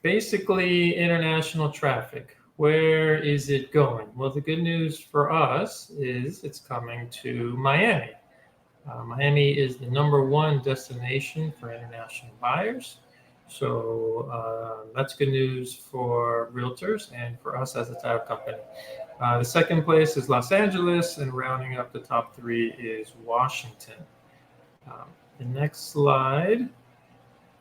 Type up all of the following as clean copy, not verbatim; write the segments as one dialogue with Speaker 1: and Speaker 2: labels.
Speaker 1: Basically, international traffic. Where is it going? Well, the good news for us is it's coming to Miami. Miami is the number one destination for international buyers. So that's good news for realtors and for us as a title company. The second place is Los Angeles, and rounding up the top three is Washington. Um, the next slide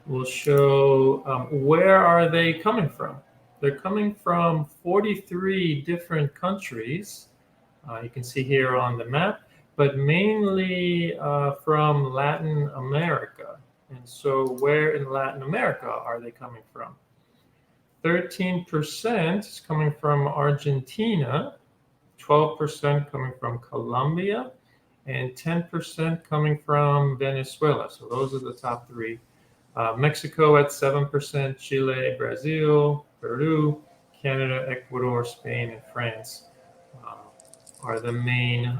Speaker 1: will show where are they coming from. They're coming from 43 different countries. You can see here on the map, but mainly from Latin America. And so where in Latin America are they coming from? 13% is coming from Argentina, 12% coming from Colombia, and 10% coming from Venezuela. So those are the top three. Mexico at 7%, Chile, Brazil, Peru, Canada, Ecuador, Spain, and France are the main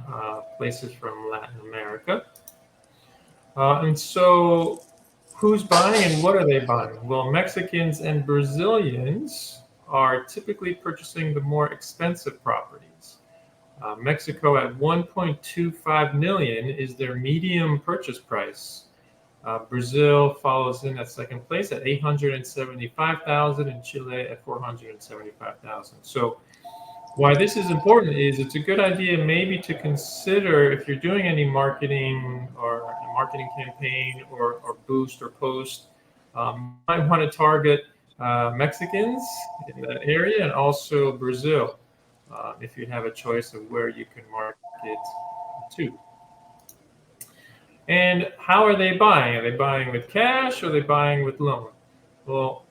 Speaker 1: places from Latin America. And so who's buying and what are they buying? Well, Mexicans and Brazilians are typically purchasing the more expensive properties. Mexico at 1.25 million is their medium purchase price. Brazil follows in at second place at 875,000 and Chile at 475,000. So why this is important is it's a good idea maybe to consider if you're doing any marketing or a marketing campaign or boost or post, you might want to target Mexicans in that area and also Brazil if you have a choice of where you can market to. And how are they buying? Are they buying with cash or are they buying with loan? Well,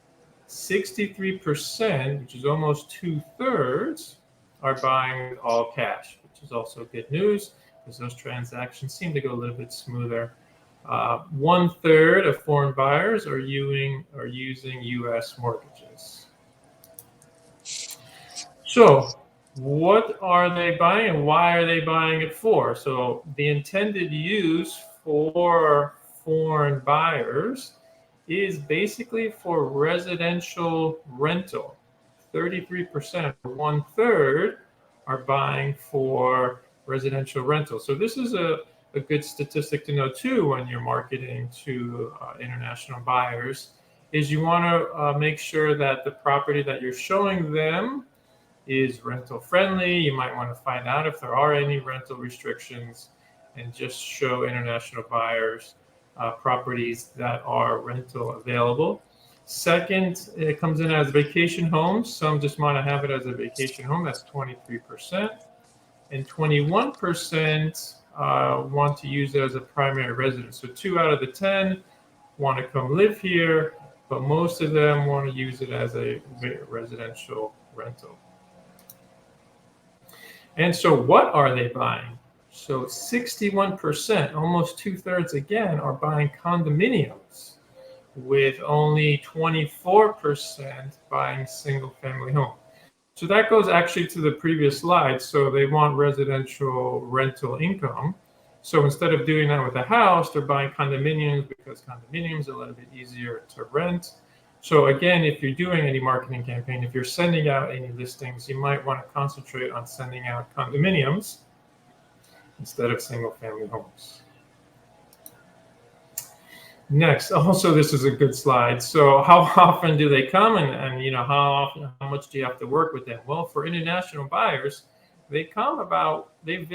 Speaker 1: 63%, which is almost 2/3, are buying with all cash, which is also good news because those transactions seem to go a little bit smoother. 1/3 of foreign buyers are using U.S. mortgages. So what are they buying and why are they buying it for? So the intended use for foreign buyers is basically for residential rental. 33%, 1/3, are buying for residential rental. So this is a good statistic to know too when you're marketing to international buyers, is you want to make sure that the property that you're showing them is rental friendly. You might want to find out if there are any rental restrictions and just show international buyers properties that are rental available. Second, it comes in as vacation homes. Some just want to have it as a vacation home. That's 23%. And 21% want to use it as a primary residence. So 2 out of the 10 want to come live here, but most of them want to use it as a residential rental. And so what are they buying? So 61%, almost 2/3 again, are buying condominiums, with only 24% buying single family home. So that goes actually to the previous slide. So they want residential rental income. So instead of doing that with a house, they're buying condominiums because condominiums are a little bit easier to rent. So again, if you're doing any marketing campaign, if you're sending out any listings, you might want to concentrate on sending out condominiums instead of single family homes. Next, also this is a good slide. So how often do they come and how much do you have to work with them? Well, for international buyers, they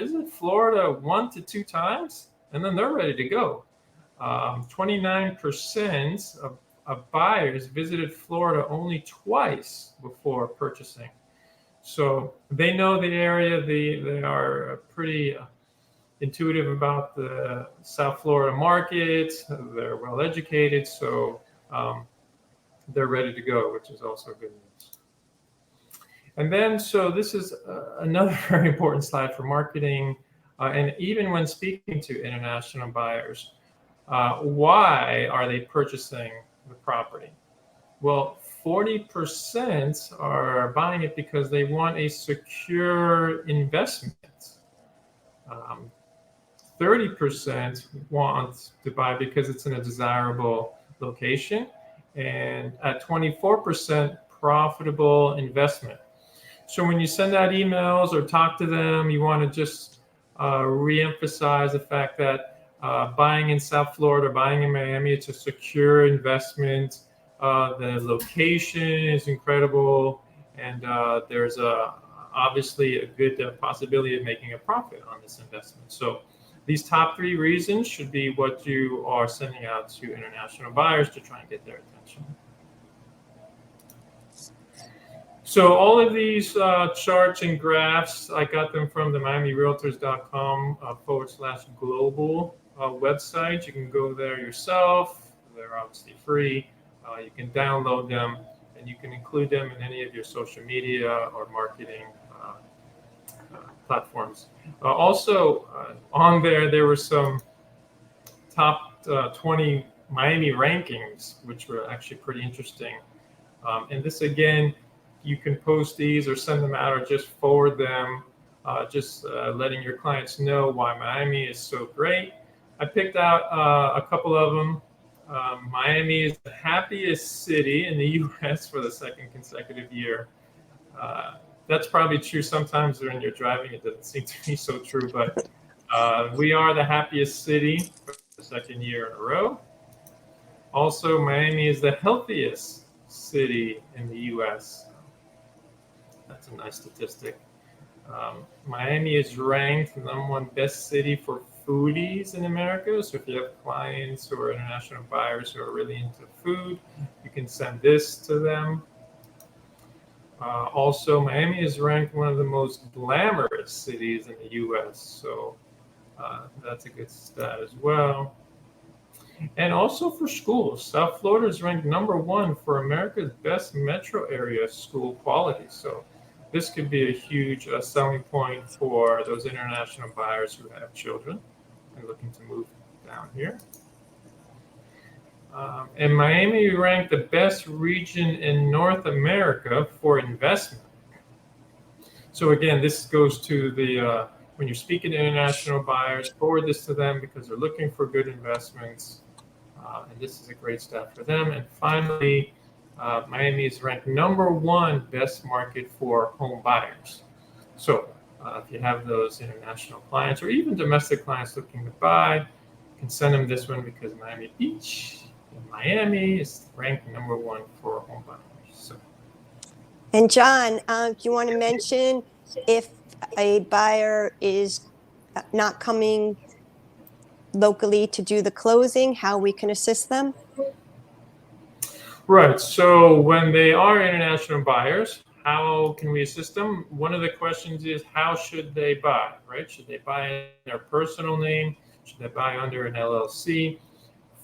Speaker 1: visit Florida 1 to 2 times and then they're ready to go. 29% of buyers visited Florida only twice before purchasing. So they know the area. They are pretty intuitive about the South Florida market. They're well educated, so they're ready to go, which is also good news. And then, so this is another very important slide for marketing. And even when speaking to international buyers, why are they purchasing the property? Well, 40% are buying it because they want a secure investment. 30% want to buy because it's in a desirable location, and at 24% profitable investment. So when you send out emails or talk to them, you want to just reemphasize the fact that buying in South Florida, buying in Miami, it's a secure investment. The location is incredible, and there's obviously a good possibility of making a profit on this investment. So these top 3 reasons should be what you are sending out to international buyers to try and get their attention. So all of these charts and graphs, I got them from the MiamiRealtors.com /global website. You can go there yourself. They're obviously free. You can download them, and you can include them in any of your social media or marketing platforms. Also, on there were some top 20 Miami rankings, which were actually pretty interesting. And this, again, you can post these or send them out or just forward them, letting your clients know why Miami is so great. I picked out a couple of them. Miami is the happiest city in the U.S. for the 2nd consecutive year. That's probably true sometimes when you're driving. It doesn't seem to be so true, but we are the happiest city for the 2nd year in a row. Also, Miami is the healthiest city in the U.S. That's a nice statistic. Miami is ranked the #1 best city for foodies in America. So if you have clients who are international buyers who are really into food, you can send this to them. Also, Miami is ranked one of the most glamorous cities in the U.S. So that's a good stat as well. And also for schools, South Florida is ranked #1 for America's best metro area school quality. So this could be a huge selling point for those international buyers who have children and looking to move down here. And Miami ranked the best region in North America for investment. So again, this goes to the when you're speaking to international buyers, forward this to them because they're looking for good investments. And this is a great stat for them. And finally, Miami is ranked #1 best market for home buyers. So if you have those international clients or even domestic clients looking to buy, you can send them this one because Miami Beach in Miami is ranked #1 for home buyers. So.
Speaker 2: And John, do you want to mention if a buyer is not coming locally to do the closing, how we can assist them?
Speaker 1: Right. So when they are international buyers, how can we assist them? One of the questions is how should they buy, right? Should they buy in their personal name? Should they buy under an LLC?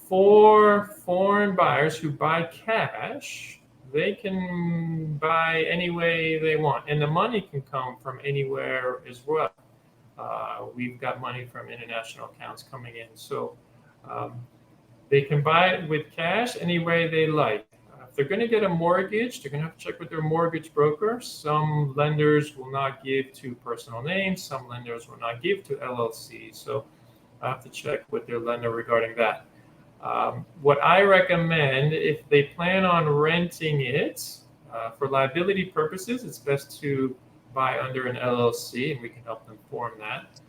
Speaker 1: For foreign buyers who buy cash, they can buy any way they want, and the money can come from anywhere as well. We've got money from international accounts coming in, so they can buy it with cash any way they like. If they're going to get a mortgage, they're going to have to check with their mortgage broker. Some lenders will not give to personal names. Some lenders will not give to LLCs. So I have to check with their lender regarding that. What I recommend, if they plan on renting it for liability purposes, it's best to buy under an LLC, and we can help them form that.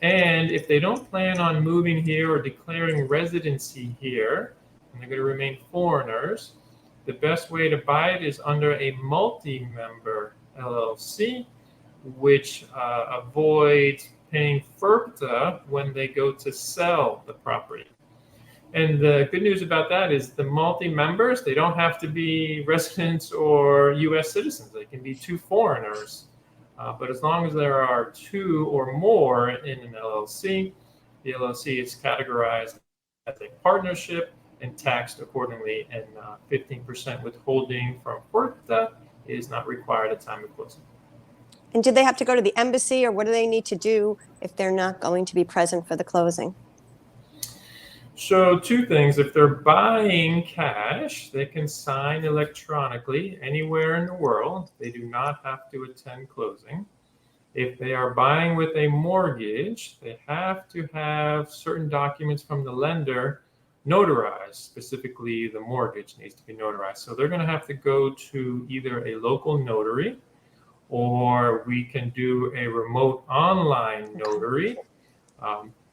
Speaker 1: And if they don't plan on moving here or declaring residency here, and they're going to remain foreigners, the best way to buy it is under a multi-member LLC, which avoids paying FIRPTA when they go to sell the property. And the good news about that is the multi-members, they don't have to be residents or U.S. citizens. They can be 2 foreigners. But as long as there are 2 or more in an LLC, the LLC is categorized as a partnership and taxed accordingly. And 15% withholding from FIRPTA is not required at time of closing.
Speaker 2: And do they have to go to the embassy, or what do they need to do if they're not going to be present for the closing?
Speaker 1: So 2 things. If they're buying cash, they can sign electronically anywhere in the world. They do not have to attend closing. If they are buying with a mortgage, they have to have certain documents from the lender notarized. Specifically, the mortgage needs to be notarized. So they're going to have to go to either a local notary, or we can do a remote online notary.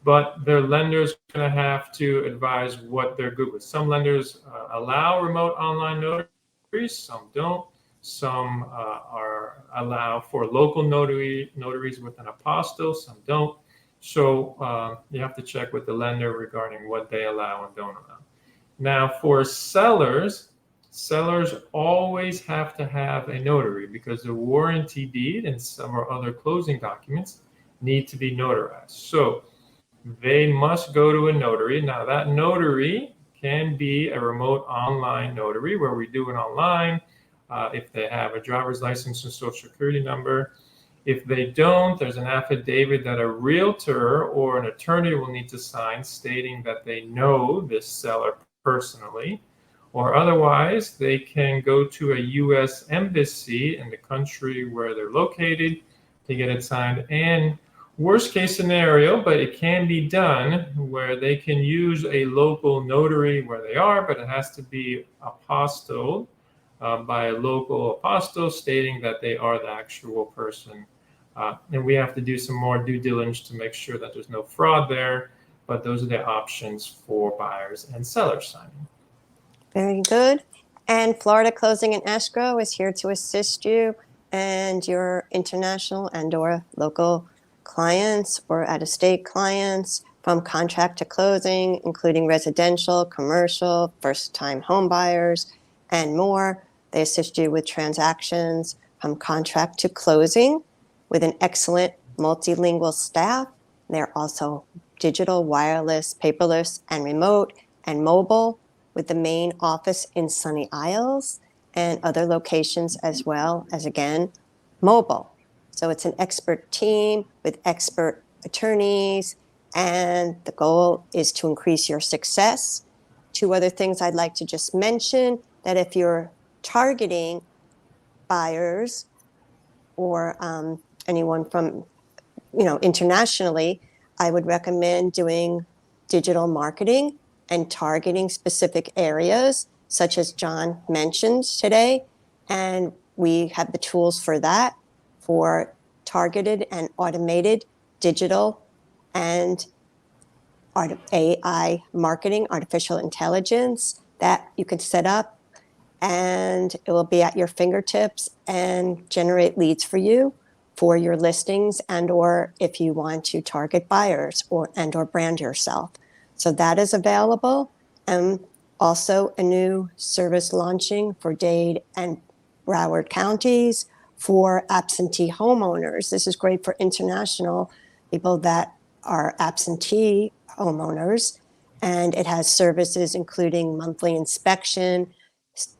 Speaker 1: But their lenders are going to have to advise what they're good with. Some lenders allow remote online notaries, some don't. Some are allow for local notaries with an apostille, some don't. So you have to check with the lender regarding what they allow and don't allow. Now, for sellers always have to have a notary because the warranty deed and some other closing documents need to be notarized. So they must go to a notary. Now, that notary can be a remote online notary where we do it online if they have a driver's license and social security number. If they don't, there's an affidavit that a realtor or an attorney will need to sign stating that they know this seller personally, or otherwise they can go to a U.S. embassy in the country where they're located to get it signed. And worst case scenario, but it can be done, where they can use a local notary where they are, but it has to be apostilled by a local apostille stating that they are the actual person. And we have to do some more due diligence to make sure that there's no fraud there, but those are the options for buyers and sellers signing.
Speaker 2: Very good. And Florida Closing and Escrow is here to assist you and your international and or local clients or out-of-state clients from contract to closing, including residential, commercial, first-time home buyers, and more. They assist you with transactions from contract to closing with an excellent multilingual staff. They're also digital, wireless, paperless, and remote, and mobile, with the main office in Sunny Isles and other locations as well as, again, mobile. So it's an expert team with expert attorneys, and the goal is to increase your success. Two other things I'd like to just mention, that if you're targeting buyers or anyone from, internationally, I would recommend doing digital marketing and targeting specific areas, such as John mentioned today. And we have the tools for that, for targeted and automated digital and AI marketing, artificial intelligence, that you can set up, and it will be at your fingertips and generate leads for you for your listings, and or if you want to target buyers or brand yourself. So that is available. And also a new service launching for Dade and Broward counties for absentee homeowners. This is great for international people that are absentee homeowners. And it has services including monthly inspection,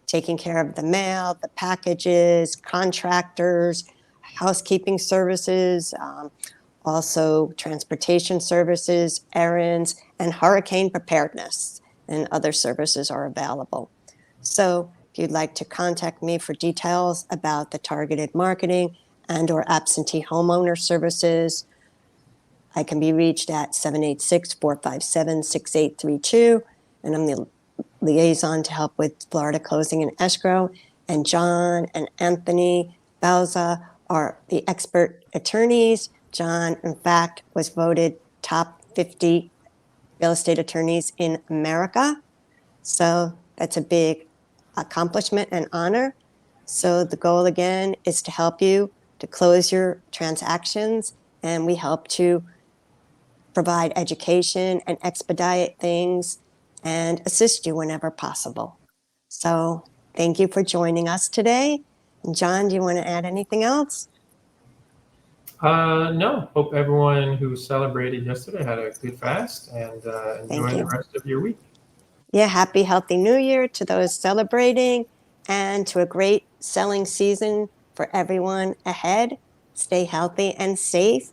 Speaker 2: taking care of the mail, the packages, contractors, housekeeping services, also transportation services, errands, and hurricane preparedness, and other services are available. So if you'd like to contact me for details about the targeted marketing and or absentee homeowner services, I can be reached at 786-457-6832, and I'm the liaison to help with Florida Closing and Escrow. And John and Anthony Bauza are the expert attorneys. John, in fact, was voted top 50 real estate attorneys in America. So that's a big accomplishment and honor. So the goal, again, is to help you to close your transactions, and we help to provide education and expedite things and assist you whenever possible. So thank you for joining us today. And John, do you want to add anything else?
Speaker 1: No. Hope everyone who celebrated yesterday had a good fast, and enjoy the rest of your week.
Speaker 2: Yeah, happy, healthy New Year to those celebrating, and to a great selling season for everyone ahead. Stay healthy and safe.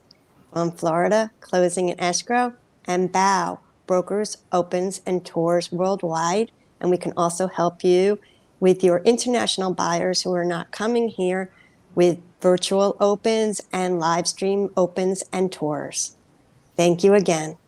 Speaker 2: From Florida Closing and Escrow and BOW, brokers, opens, and tours worldwide. And we can also help you with your international buyers who are not coming here with virtual opens and live stream opens and tours. Thank you again.